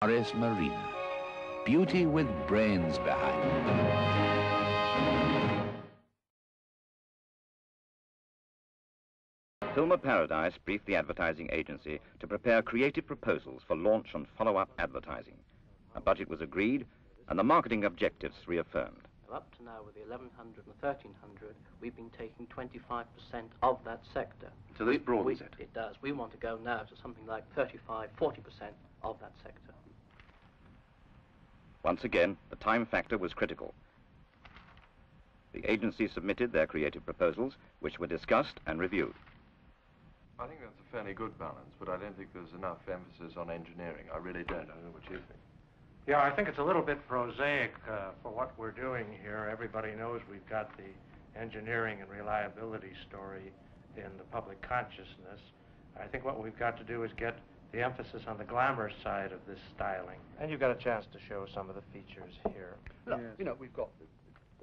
Marina. Beauty with brains behind it. Filmer Paradise briefed the advertising agency to prepare creative proposals for launch and follow-up advertising. A budget was agreed and the marketing objectives reaffirmed. Up to now, with the 1100 and 1300, we've been taking 25% of that sector. So this broadens it? It does. We want to go now to something like 35, 40% of that sector. Once again, the time factor was critical. The agency submitted their creative proposals, which were discussed and reviewed. I think that's a fairly good balance, but I don't think there's enough emphasis on engineering. I really don't. I don't know what you think. Yeah, I think it's a little bit prosaic for what we're doing here. Everybody knows we've got the engineering and reliability story in the public consciousness. I think what we've got to do is get the emphasis on the glamour side of this styling. And you've got a chance to show some of the features here. Look, you know, we've got...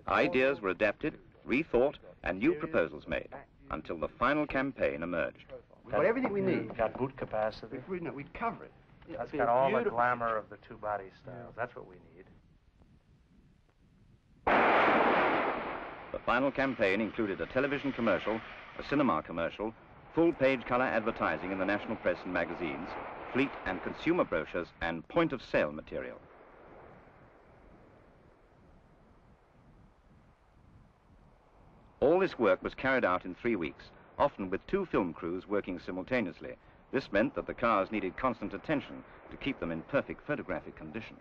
Ideas were adapted, rethought, and new proposals made, until the final campaign emerged. We've got everything we need. We've got boot capacity. We'd cover it. That's got all the glamour of the two body styles. That's what we need. The final campaign included a television commercial, a cinema commercial, full-page color advertising in the national press and magazines, fleet and consumer brochures, and point-of-sale material. All this work was carried out in 3 weeks, often with 2 film crews working simultaneously. This meant that the cars needed constant attention to keep them in perfect photographic condition.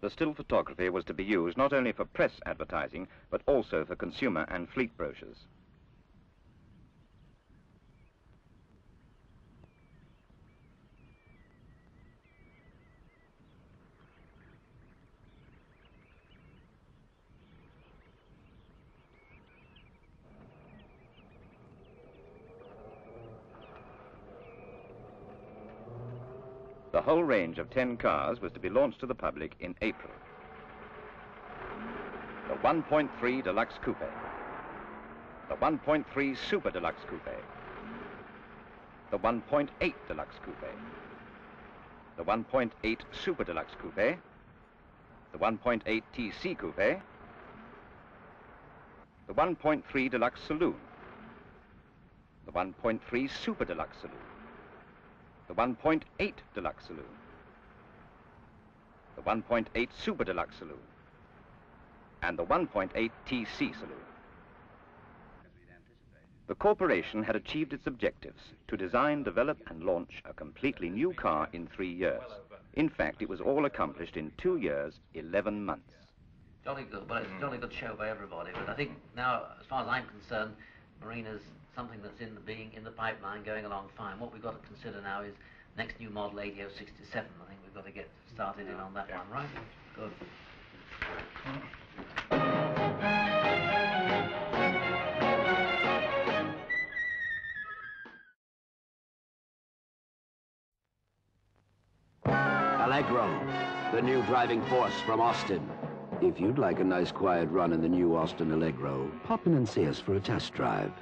The still photography was to be used not only for press advertising, but also for consumer and fleet brochures. The whole range of 10 cars was to be launched to the public in April. The 1.3 Deluxe Coupe, the 1.3 Super Deluxe Coupe, the 1.8 Deluxe Coupe, the 1.8 Super Deluxe Coupe, the 1.8 TC Coupe, the 1.3 Deluxe Saloon, the 1.3 Super Deluxe Saloon, the 1.8 Deluxe Saloon, the 1.8 Super Deluxe Saloon, and the 1.8 TC Saloon. The corporation had achieved its objectives to design, develop and launch a completely new car in 3 years. In fact, it was all accomplished in 2 years, 11 months. Jolly good. Well, it's a jolly good show by everybody, but I think now, as far as I'm concerned, Marina's something that's in the pipeline, going along fine. What we've got to consider now is next new model 8067. I think we've got to get started in on that one, right? Good. Allegro, the new driving force from Austin. If you'd like a nice quiet run in the new Austin Allegro, pop in and see us for a test drive.